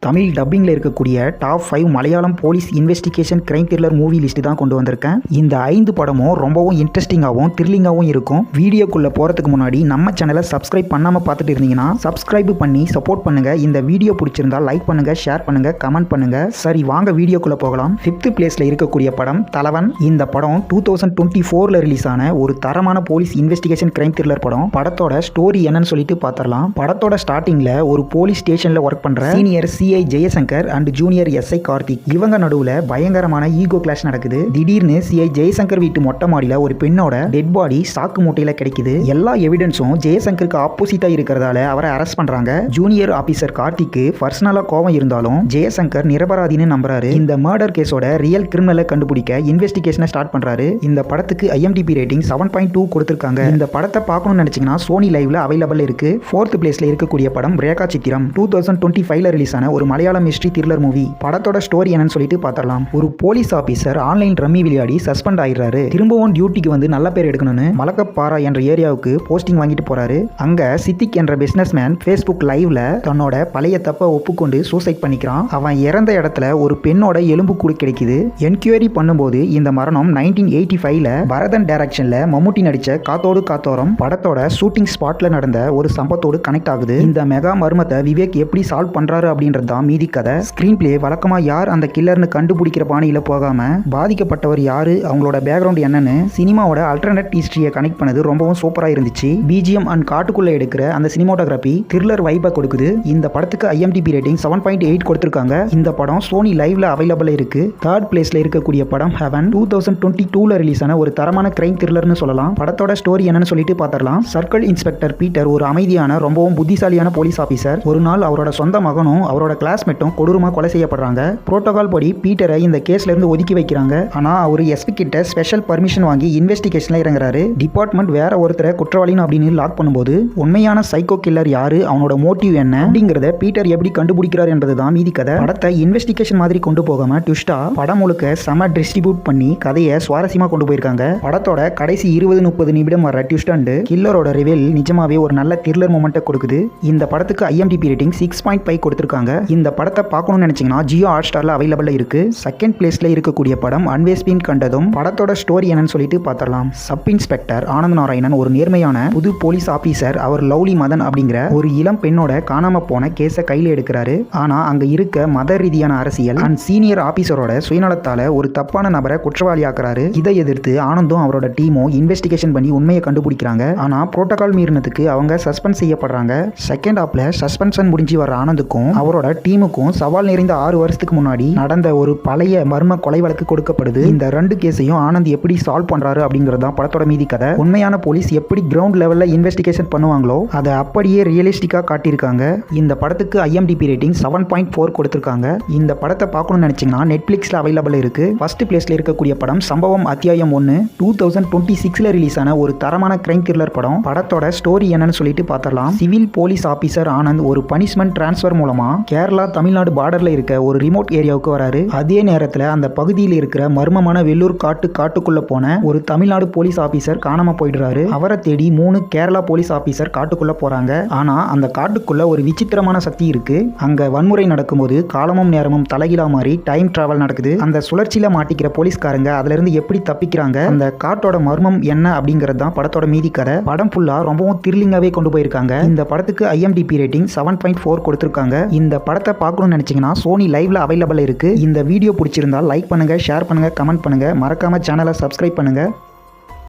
தமிழ் டப்பிங்கில் இருக்கக்கூடிய top 5 Malayalam police investigation crime thriller movie list தான் கொண்டு வந்திருக்கேன். இந்த 5 படமும் ரொம்பவும் இன்ட்ரெஸ்டிங்காகவும் த்ரில்லிங்காகவும் இருக்கும். வீடியோக்குள்ளே போகிறதுக்கு முன்னாடி நம்ம சேனலை சப்ஸ்கிரைப் பண்ணாமல் பார்த்துட்டு இருந்தீங்கன்னா சப்ஸ்கிரைப் பண்ணி சப்போர்ட் பண்ணுங்கள். இந்த வீடியோ பிடிச்சிருந்தா லைக் பண்ணுங்கள், ஷேர் பண்ணுங்கள், கமெண்ட் பண்ணுங்கள். சரி, வாங்க வீடியோக்குள்ளே போகலாம். 5th பிளேஸில் இருக்கக்கூடிய படம் தலைவன். இந்த படம் 2024 ரிலீஸ் ஆன ஒரு தரமான போலீஸ் இன்வெஸ்டிகேஷன் கிரைம் த்ரில்லர் படம். படத்தோட ஸ்டோரி என்னன்னு சொல்லிட்டு பார்த்துடலாம். படத்தோட ஸ்டார்டிங்கில் ஒரு போலீஸ் ஸ்டேஷனில் ஒர்க் பண்ணுற senior CI Jayashankar and junior SI Karthik, இவங்க நடுவுல பயங்கரமான ஈகோ கிளாஷ் நடக்குது. திடீர்னு சிஐ ஜெயசங்கர் வீட்டு மொட்டை மாடியில ஒரு பெண்ணோட டெட் பாடி சாக்கு மூட்டையில கிடைக்குது. எல்லா எவிடன்ஸும் ஜெயசங்கருக்கு ஆப்போசிட்டா இருக்கிறதால அவரை அரெஸ்ட் பண்றாங்க. ஜூனியர் ஆபீசர் கார்த்திக்கு பர்சனலா கோவம் இருந்தாலும் ஜெயசங்கர் நிரபராதின்னு நம்புறாரு. இந்த மர்டர் கேஸோட ரியல் கிரிமினலை கண்டுபிடிக்க இன்வெஸ்டிகேஷனை ஸ்டார்ட் பண்றாரு. இந்த படத்துக்கு IMDb ரேட்டிங் 7.2 கொடுத்திருக்காங்க. இந்த படத்தை பார்க்கணும்னு நினைச்சீங்கன்னா சோனி லைவ்ல அவைலபிள் இருக்கு. 4th பிளேஸ்ல இருக்கக்கூடிய படம் ரேகா சித்திரம். 2025 ரிலீஸ் ஆன ஒரு மலையாளம் ஹிஸ்டரி த்ரில்லர் மூவி. படத்தோட ஸ்டோரி என்னன்னு சொல்லிட்டு பார்த்தரலாம். ஒரு போலீஸ் ஆபீசர் ஆன்லைன் ரம்மி விளையாடி சஸ்பெண்ட் ஆயிடுறாரு. திரும்பவும் டியூட்டிக்கு வந்து நல்ல பேர் எடுக்கணும்னு மலக்கப்பாரா என்ற ஏரியாவுக்கு போஸ்டிங் வாங்கிட்டு போறாரு. அங்க சித்திக் என்ற பிசினஸ் மேன் Facebook லைவ்ல தன்னோட பழைய தப்ப ஒப்புக்கொண்டு சூசைட் பண்ணிக்கிறான். அவன் இறந்த இடத்துல ஒரு பெண்ணோட எலும்பு கூடு கிடைக்குது. என்கொயரி பண்ணும்போது இந்த மரணம் 1985ல பரதன் டைரக்ஷன்ல மம்முட்டி நடிச்ச காத்தோடு காத்தோரம் படத்தோட ஷூட்டிங் ஸ்பாட்ல நடந்த ஒரு சம்பவத்தோடு கனெக்ட் ஆகுது. இந்த மெகா மர்மத்தை விவேக் எப்படி சால்வ் பண்றாரு அப்படின்றது தான் மீதி கதை. ஸ்கிரீன் பிளே வழக்கமா யார் அந்த கில்லர்னு கண்டுபிடிக்கிற பாணியில போகாம பாதிக்கப்பட்டவர் யாரு, அவங்களோட பேக்ரவுண்ட் என்னன்னு சினிமாவோட அல்டர்னேட் ஹிஸ்டரியை கனெக்ட் பண்ணது ரொம்பவும் சூப்பரா இருந்துச்சு. BGM அண்ட் காட்டுக்குள்ள எடுக்கிற அந்த சினிமாட்டோகிராஃபி த்ரில்லர் வைபை கொடுக்குது. இந்த படத்துக்கு IMDb ரேட்டிங் 7.8 கொடுத்திருக்காங்க. இந்த படம் சோனி லைவ்ல அவைலபிள் இருக்கு. 3rd பிளேஸ்ல இருக்கக்கூடிய படம் ஹெவன். 2022ல ரிலீஸ் ஆன ஒரு தரமான கிரைம் த்ரில்லர்னு சொல்லலாம். படத்தோட ஸ்டோரி என்னன்னு சொல்லிட்டு பார்த்தரலாம். சர்க்கிள் இன்ஸ்பெக்டர் பீட்டர் ஒரு அமைதியான ரொம்பவும் புத்திசாலியான போலீஸ் ஆபீசர். ஒரு நாள் அவரோட சொந்த மகனும் அவரோட கிளாஸ்மேட்டும் கொடூரமா கொலை செய்யப்படுறாங்க. புரோட்டோகால் படி பீட்டரை இந்த கேஸ்ல இருந்து ஒதுக்கி வைக்கிறாங்க. ஆனா அவர் SP கிட்ட ஸ்பெஷல் பர்மிஷன் வாங்கி இன்வெஸ்டிகேஷன்ல இறங்குறாரு. டிபார்ட்மெண்ட் வேற ஒருத்தரை குற்றவாளின்னு அப்படின்னு லாக் பண்ணும்போது உண்மையான சைக்கோ கில்லர் யாரு, அவனோட மோட்டிவ் என்ன அப்படிங்கறத பீட்டர் எப்படி கண்டுபிடிக்கிறார் என்பதுதான் மீதி கதை. படத்தை இன்வெஸ்டிகேஷன் மாதிரி கொண்டு போகாம ட்விஸ்டா படம் முழுக்க செம டிஸ்ட்ரிபியூட் பண்ணி கதையை சுவாரஸ்யமா கொண்டு போயிருக்காங்க. படத்தோட கடைசி 20-30 நிமிடம் வர ட்விஸ்ட் அண்ட் கில்லரோட ரிவீல் நிஜமாவே ஒரு நல்ல த்ரில்லர் மொமெண்ட்டை கொடுக்குது. இந்த படத்துக்கு IMDb ரேட்டிங் 6.5 கொடுத்திருக்காங்க. இந்த படத்தை பார்க்கணும்னு நினைச்சீங்கன்னா ஜியோ ஹாட்ஸ்டார்ல அவைலபிள் இருக்கு. 2nd பிளேஸ்ல இருக்கக்கூடிய படம் அன்வேஸ்பின் கண்டதும். படத்தோட ஸ்டோரி என்னன்னு சொல்லிட்டு பார்த்தரலாம். சப் இன்ஸ்பெக்டர் ஆனந்த் நாராயணன் ஒரு நேர்மையான புது போலீஸ் ஆபீசர். அவர் லவ்லி மதன் அப்படிங்கிற ஒரு இளம் பெண்ணோட காணாம போன கேஸை கையில எடுக்கிறாரு. ஆனா அங்க இருக்க மத ரீதியான அரசியல் அண்ட் சீனியர் ஆபீசரோட சுயநலத்தால ஒரு தப்பான நபரை குற்றவாளி ஆக்குறாரு. இதை எதிர்த்து ஆனந்தும் அவரோட டீமும் இன்வெஸ்டிகேஷன் பண்ணி உண்மையை கண்டுபிடிக்கிறாங்க. ஆனா புரோட்டோகால் மீறினதுக்கு அவங்க சஸ்பெண்ட் செய்யப்படுறாங்க. செகண்ட் ஹாப்ல சஸ்பென்ஷன் முடிஞ்சு வர ஆனந்துக்கும் அவரோட டீமுக்கும் சவால் நிறைந்த 6 வருஷத்துக்கு முன்னாடி நடந்த ஒரு பழைய மர்ம கொலை வழக்கு கொடுக்கப்படுது. இந்த 2 கேஸையும் ஆனந்த் எப்படி சால்வ் பண்றாரு அப்படிங்கிறது தான் படத்தோட மீதி கதை. உண்மையான போலீஸ் எப்படி கிரவுண்ட் லெவல்ல இன்வெஸ்டிகேஷன் பண்ணுவாங்களோ அதை அப்படியே ரியலிஸ்டிக்கா காட்டியிருக்காங்க. இந்த படத்துக்கு IMDb ரேட்டிங் 7.4 கொடுத்திருக்காங்க. இந்த படத்தை பார்க்கணும்னு நினைச்சீங்கன்னா நெட்ஃபிளிக்ஸ்ல அவைலபிள் இருக்கு. 1st பிளேஸ்ல இருக்கக்கூடிய படம் சம்பவம் அத்தியாயம் 1. 2026ல ரிலீஸ் ஆன ஒரு தரமான கிரைம் த்ரில்லர் படம். படத்தோட ஸ்டோரி என்னன்னு சொல்லிட்டு பார்த்தரலாம். சிவில் போலீஸ் ஆபீசர் ஆனந்த் ஒரு பனிஷ்மெண்ட் டிரான்ஸ்ஃபர் மூலமா கேரளா தமிழ்நாடு பார்டர்ல இருக்க ஒரு ரிமோட் ஏரியாவுக்கு வராரு. அதே நேரத்தில் அந்த பகுதியில் இருக்கிற மர்மமான வெள்ளூர் காட்டுக்குள்ள போன ஒரு தமிழ்நாடு போலீஸ் ஆபீசர் காணாம போயிடுறாரு. அவரை தேடி 3 கேரளா போலீஸ் ஆபீசர் காட்டுக்குள்ள போறாங்க. ஆனா அந்த காட்டுக்குள்ள ஒரு விசித்திரமான சக்தி இருக்கு. அங்க வன்முறை நடக்கும்போது காலமும் நேரமும் தலைகீழா மாறி டைம் டிராவல் நடக்குது. அந்த சுழற்சியில மாட்டிக்கிற போலீஸ்காரங்க அதுல இருந்து எப்படி தப்பிக்கிறாங்க, அந்த காட்டோட மர்மம் என்ன அப்படிங்கிறது தான் படத்தோட மீதி கதை. படம் ஃபுல்லா ரொம்பவும் த்ரில்லிங்காவே கொண்டு போயிருக்காங்க. இந்த படத்துக்கு IMDb ரேட்டிங் 7.4 கொடுத்திருக்காங்க. இந்த படத்தை பார்க்கணும்னு நினைச்சீங்கன்னா சோனி லைவ்ல அவைலபிள் இருக்கு. இந்த வீடியோ பிடிச்சிருந்தா லைக் பண்ணுங்க, ஷேர் பண்ணுங்க, கமெண்ட் பண்ணுங்க. மறக்காம சேனலை சப்ஸ்கிரைப் பண்ணுங்க.